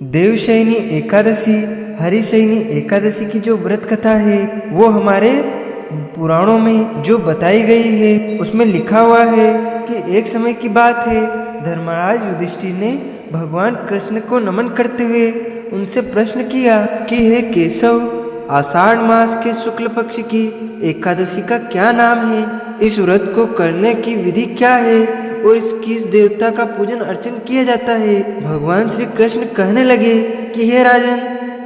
देवशयनी एकादशी, हरिशयनी एकादशी की जो व्रत कथा है वो हमारे पुराणों में जो बताई गई है उसमें लिखा हुआ है कि एक समय की बात है, धर्मराज युधिष्ठिर ने भगवान कृष्ण को नमन करते हुए उनसे प्रश्न किया कि हे केशव, आषाढ़ मास के शुक्ल पक्ष की एकादशी का क्या नाम है, इस व्रत को करने की विधि क्या है और किस देवता का पूजन अर्चन किया जाता है। भगवान श्री कृष्ण कहने लगे कि हे राजन,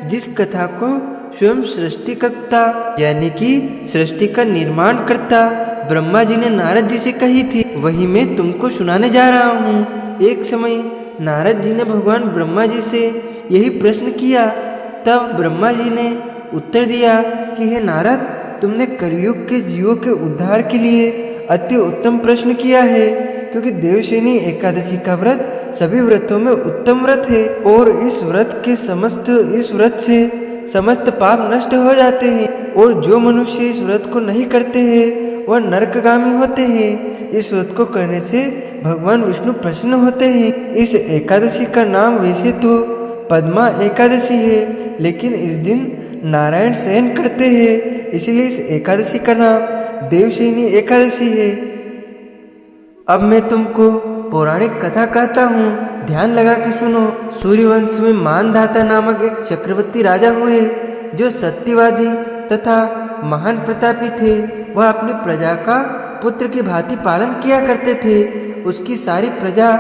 जिस कथा को स्वयं सृष्टिकर्ता यानी कि सृष्टि का निर्माण करता ब्रह्मा जी ने नारद जी से कही थी, वही मैं तुमको सुनाने जा रहा हूँ। एक समय नारद जी ने भगवान ब्रह्मा जी से यही प्रश्न किया। तब ब्रह्मा जी ने उत्तर दिया कि हे नारद, तुमने कलयुग के जीवों के उद्धार के लिए अति उत्तम प्रश्न किया है, क्योंकि देवशयनी एकादशी का व्रत सभी व्रतों में उत्तम व्रत है और इस व्रत से समस्त पाप नष्ट हो जाते हैं और जो मनुष्य इस व्रत को नहीं करते हैं वह नरकगामी होते हैं। इस व्रत को करने से भगवान विष्णु प्रसन्न होते हैं। इस एकादशी का नाम वैसे तो पद्मा एकादशी है, लेकिन इस दिन नारायण शयन करते हैं, इसलिए इस एकादशी का नाम देवशयनी एकादशी है। अब मैं तुमको पौराणिक कथा कहता हूँ, ध्यान लगा के सुनो। सूर्यवंश में मानधाता नामक एक चक्रवर्ती राजा हुए जो सत्यवादी तथा महान प्रतापी थे। वह अपनी प्रजा का पुत्र की भांति पालन किया करते थे। उसकी सारी प्रजा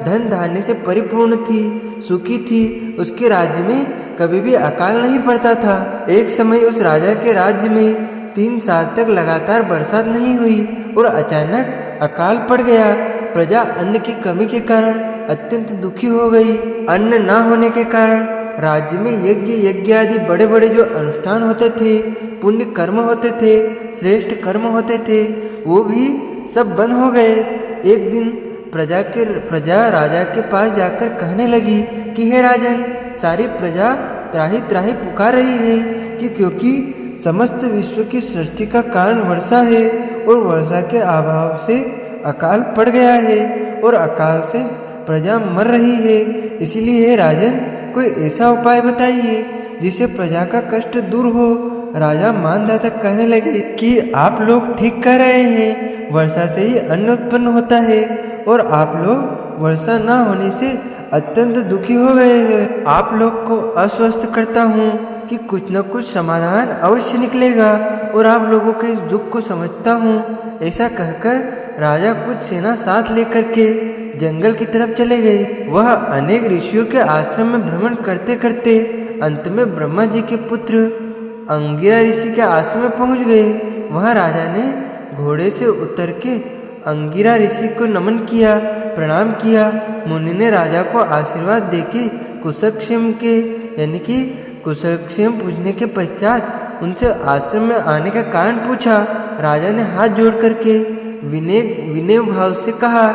धन धान्य से परिपूर्ण थी, सुखी थी। उसके राज्य में कभी भी अकाल नहीं पड़ता था। एक समय उस राजा के राज्य में 3 साल तक लगातार बरसात नहीं हुई और अचानक अकाल पड़ गया। प्रजा अन्न की कमी के कारण अत्यंत दुखी हो गई। अन्न न होने के कारण राज्य में यज्ञ आदि बड़े बड़े जो अनुष्ठान होते थे, पुण्य कर्म होते थे, श्रेष्ठ कर्म होते थे, वो भी सब बंद हो गए। एक दिन प्रजा राजा के पास जाकर कहने लगी कि हे राजन, सारी प्रजा त्राही त्राही पुकार रही है कि क्योंकि समस्त विश्व की सृष्टि का कारण वर्षा है और वर्षा के अभाव से अकाल पड़ गया है और अकाल से प्रजा मर रही है। इसीलिए हे राजन, कोई ऐसा उपाय बताइए जिससे प्रजा का कष्ट दूर हो। राजा मानधाता कहने लगे कि आप लोग ठीक कह रहे हैं, वर्षा से ही अन्न उत्पन्न होता है और आप लोग वर्षा न होने से अत्यंत दुखी हो गए हैं। आप लोग को आश्वस्त करता हूँ कि कुछ न कुछ समाधान अवश्य निकलेगा और आप लोगों के इस दुख को समझता हूँ। ऐसा कहकर राजा कुछ सेना साथ लेकर के जंगल की तरफ चले गए। वह अनेक ऋषियों के आश्रम में भ्रमण करते करते अंत में ब्रह्मा जी के पुत्र अंगिरा ऋषि के आश्रम में पहुँच गए। वहाँ राजा ने घोड़े से उतर के अंगिरा ऋषि को नमन किया, प्रणाम किया। मुनि ने राजा को आशीर्वाद देके कुशलक्षेम पूछने के पश्चात उनसे आश्रम में आने का कारण पूछा। राजा ने हाथ जोड़ करके विनय भाव से कहा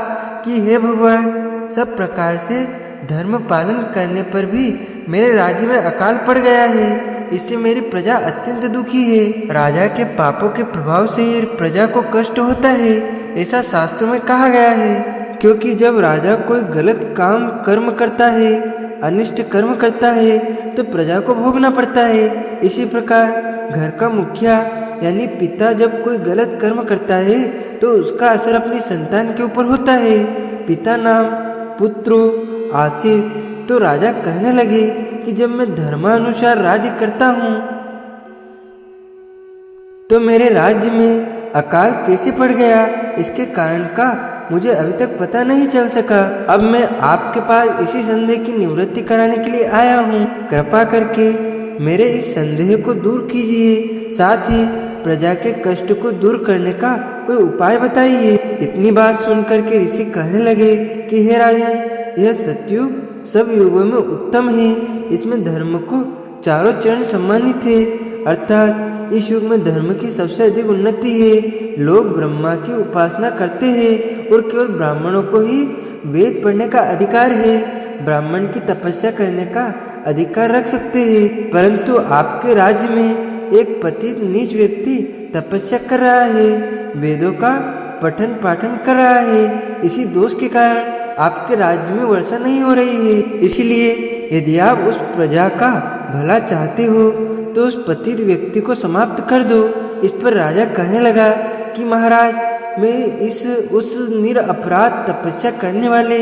कि हे भगवान, सब प्रकार से धर्म पालन करने पर भी मेरे राज्य में अकाल पड़ गया है, इससे मेरी प्रजा अत्यंत दुखी है। राजा के पापों के प्रभाव से ही प्रजा को कष्ट होता है, ऐसा शास्त्रों में कहा गया है। क्योंकि जब राजा कोई गलत कर्म करता है, अनिष्ट कर्म करता है, तो प्रजा को भोगना पड़ता है। इसी प्रकार घर का मुखिया यानी पिता जब कोई गलत कर्म करता है तो उसका असर अपनी संतान के ऊपर होता है। पिता नाम पुत्रो आसीत। तो राजा कहने लगे कि जब मैं धर्मानुसार राज्य करता हूँ तो मेरे राज्य में अकाल कैसे पड़ गया, इसके कारण का मुझे अभी तक पता नहीं चल सका। अब मैं आपके पास इसी संदेह की निवृत्ति कराने के लिए आया हूँ। कृपा करके मेरे इस संदेह को दूर कीजिए, साथ ही प्रजा के कष्ट को दूर करने का कोई उपाय बताइए। इतनी बात सुनकर के ऋषि कहने लगे कि हे राजन, यह सतयुग सब युगों में उत्तम है। इसमें धर्म को चारों चरण सम्मानित है, अर्थात इस युग में धर्म की सबसे अधिक उन्नति है। लोग ब्रह्मा की उपासना करते हैं और केवल ब्राह्मणों को ही वेद पढ़ने का अधिकार है। ब्राह्मण की तपस्या करने का अधिकार रख सकते हैं, परंतु आपके राज्य में एक पतित नीच व्यक्ति तपस्या कर रहा है, वेदों का पठन पाठन कर रहा है। इसी दोष के कारण आपके राज्य में वर्षा नहीं हो रही है। इसलिए यदि आप उस प्रजा का भला चाहते हो तो उस पतित व्यक्ति को समाप्त कर दो। इस पर राजा कहने लगा कि महाराज, मैं उस निरपराध तपस्या करने वाले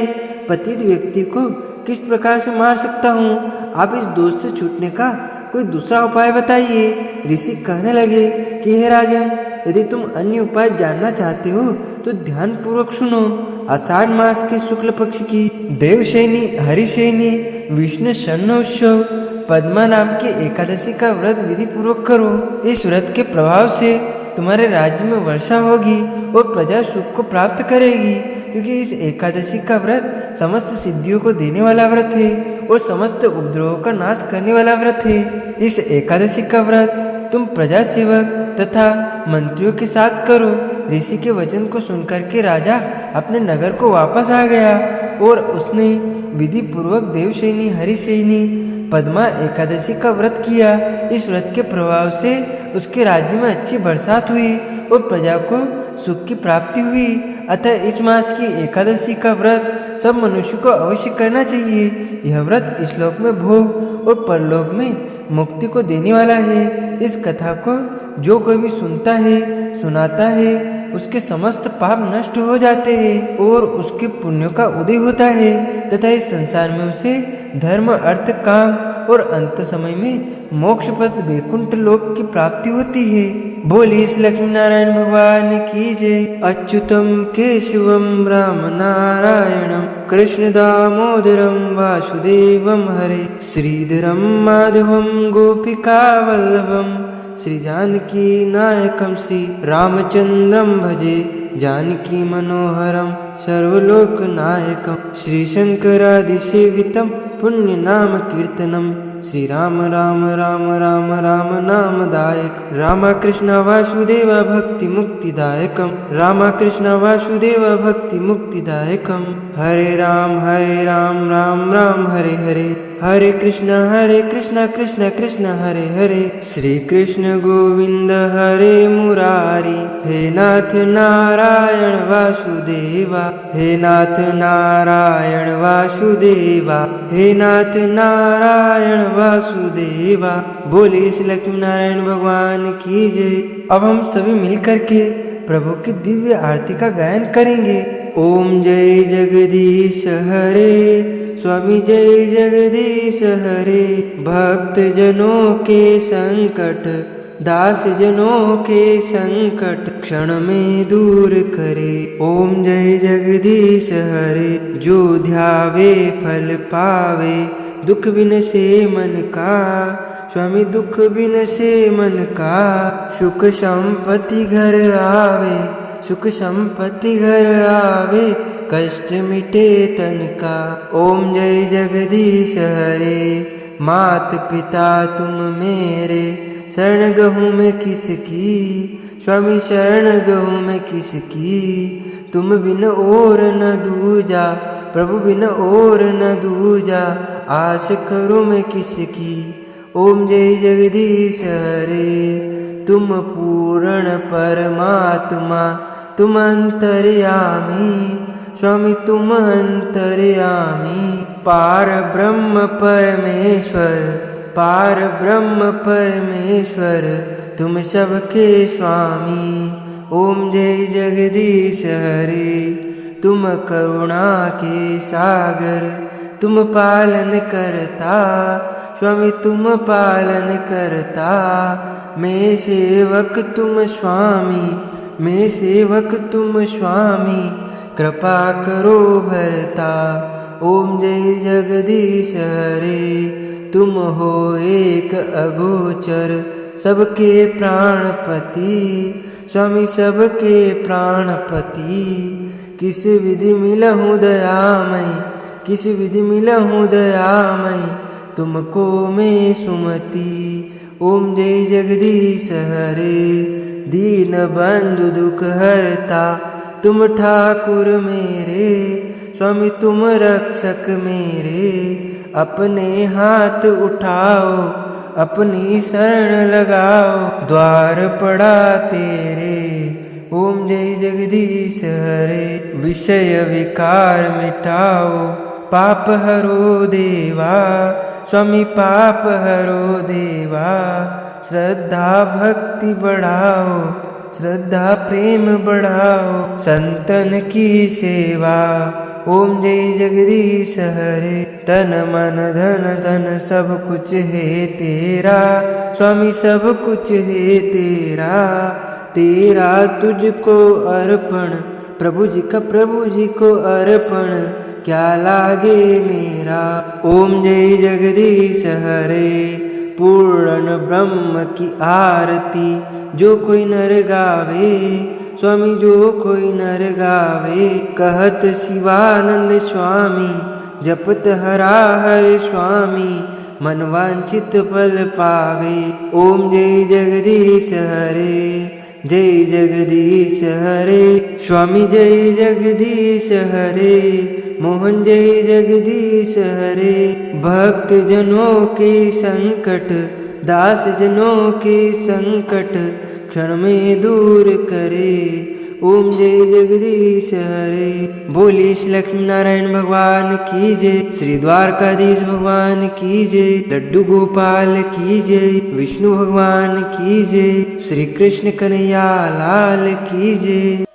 पतित व्यक्ति को किस प्रकार से मार सकता हूँ? आप इस दोष से छूटने का कोई दूसरा उपाय बताइए। ऋषि कहने लगे कि हे राजन, यदि तुम अन्य उपाय जानना चाहते हो तो ध्यान पूर्वक सुनो। आषाढ़ मास के शुक्ल पक्ष की देवशयनी हरिशयनी विष्णु शरणोत्सव पद्मा नाम की एकादशी का व्रत विधि पूर्वक करो। इस व्रत के प्रभाव से तुम्हारे राज्य में वर्षा होगी और प्रजा सुख को प्राप्त करेगी, क्योंकि इस एकादशी का व्रत समस्त सिद्धियों को देने वाला व्रत है और समस्त उपद्रवों का नाश करने वाला व्रत है। इस एकादशी का व्रत तुम प्रजा सेवक तथा मंत्रियों के साथ करो। ऋषि के वचन को सुनकर के राजा अपने नगर को वापस आ गया और उसने विधि पूर्वक देवशयनी हरिशयनी पद्मा एकादशी का व्रत किया। इस व्रत के प्रभाव से उसके राज्य में अच्छी बरसात हुई और प्रजा को सुख की प्राप्ति हुई। अतः इस मास की एकादशी का व्रत सब मनुष्य को अवश्य करना चाहिए। यह व्रत इस लोक में भोग और परलोक में मुक्ति को देने वाला है। इस कथा को जो कोई भी सुनता है, सुनाता है, उसके समस्त पाप नष्ट हो जाते हैं और उसके पुण्यों का उदय होता है तथा इस संसार में उसे धर्म, अर्थ, काम और अंत समय में मोक्ष पद वैकुंठ लोक की प्राप्ति होती है। बोलिए श्री लक्ष्मी नारायण भगवान की जय। अच्युतम केशवम राम नारायणम कृष्ण दामोदरम वासुदेवम हरे श्रीधरम माधवम गोपिका वल्लभम श्री जानकी नायकम श्री रामचंद्रम भजे जानकी मनोहरम सर्वलोक नायकम श्री शंकरादिसेवितम पुण्य नाम कीर्तनम श्री राम राम राम राम राम नामदायक रामकृष्ण वासुदेव भक्ति मुक्तिदायकम रामकृष्ण वासुदेव भक्ति मुक्तिदायकम हरे राम राम राम हरे हरे हरे कृष्ण कृष्ण कृष्ण हरे हरे श्री कृष्ण गोविंद हरे मुरारी हे नाथ नारायण वासुदेवा हे नाथ नारायण वासुदेवा हे नाथ नारायण वासुदेवा। बोलिए श्री लक्ष्मी नारायण भगवान की जय। अब हम सभी मिलकर के प्रभु की दिव्य आरती का गायन करेंगे। ओम जय जगदीश हरे स्वामी जय जगदीश हरे भक्त जनों के संकट दास जनों के संकट क्षण में दूर करे। ओम जय जगदीश हरे जो ध्यावे फल पावे दुख बिन से मन का स्वामी दुख बिन से मन का सुख संपत्ति घर आवे सुख संपत्ति घर आवे कष्ट मिटे तन का। ओम जय जगदीश हरे मात पिता तुम मेरे शरण गहूँ में किसकी स्वामी शरण गहूँ में किसकी तुम बिन और न दूजा प्रभु बिन और न दूजा आश करो मैं किसकी। ओम जय जगदीश हरे तुम पूर्ण परमात्मा तुम अंतर्यामी स्वामी तुम अंतर्यामी पार ब्रह्म परमेश्वर तुम सबके स्वामी। ओम जय जगदीश हरे तुम करुणा के सागर तुम पालन करता स्वामी तुम पालन करता मैं सेवक तुम स्वामी मैं सेवक तुम स्वामी कृपा करो भरता। ओम जय जगदीश हरे तुम हो एक अगोचर सबके प्राणपति स्वामी सबके प्राणपति किस विधि मिलहूँ दयामय किस विधि मिलहूँ दयामय तुमको मैं सुमति। ओम जय जगदीश हरे दीन बंधु दुख हरता तुम ठाकुर मेरे स्वामी तुम रक्षक मेरे अपने हाथ उठाओ अपनी शरण लगाओ द्वार पड़ा तेरे। ओम जय जगदीश हरे विषय विकार मिटाओ पाप हरो देवा, स्वामी पाप हरो देवा। श्रद्धा भक्ति बढ़ाओ, श्रद्धा प्रेम बढ़ाओ, संतन की सेवा। ओम जय जगदीश हरे। तन मन धन धन सब कुछ है तेरा, स्वामी सब कुछ है तेरा। तेरा तुझको अर्पण, प्रभु जी को अर्पण, क्या लागे मेरा। ओम जय जगदीश हरे। पूर्ण ब्रह्म की आरती जो कोई नर गावे, स्वामी जो कोई नर गावे। कहत शिवानंद स्वामी, जपत हरा हर स्वामी, मन वांछित फल पावे। ओम जय जगदीश हरे, जय जगदीश हरे। स्वामी जय जगदीश हरे, मोहन जय जगदीश हरे। भक्त जनों के संकट, दास जनों के संकट, क्षण में दूर करे। ओम जय जगदीश हरे। बोलिए श्री लक्ष्मी नारायण भगवान की जय, श्री द्वारकाधीश भगवान की जय, लड्डू गोपाल की जय, विष्णु भगवान की जय, श्री कृष्ण कन्हैया लाल की जय।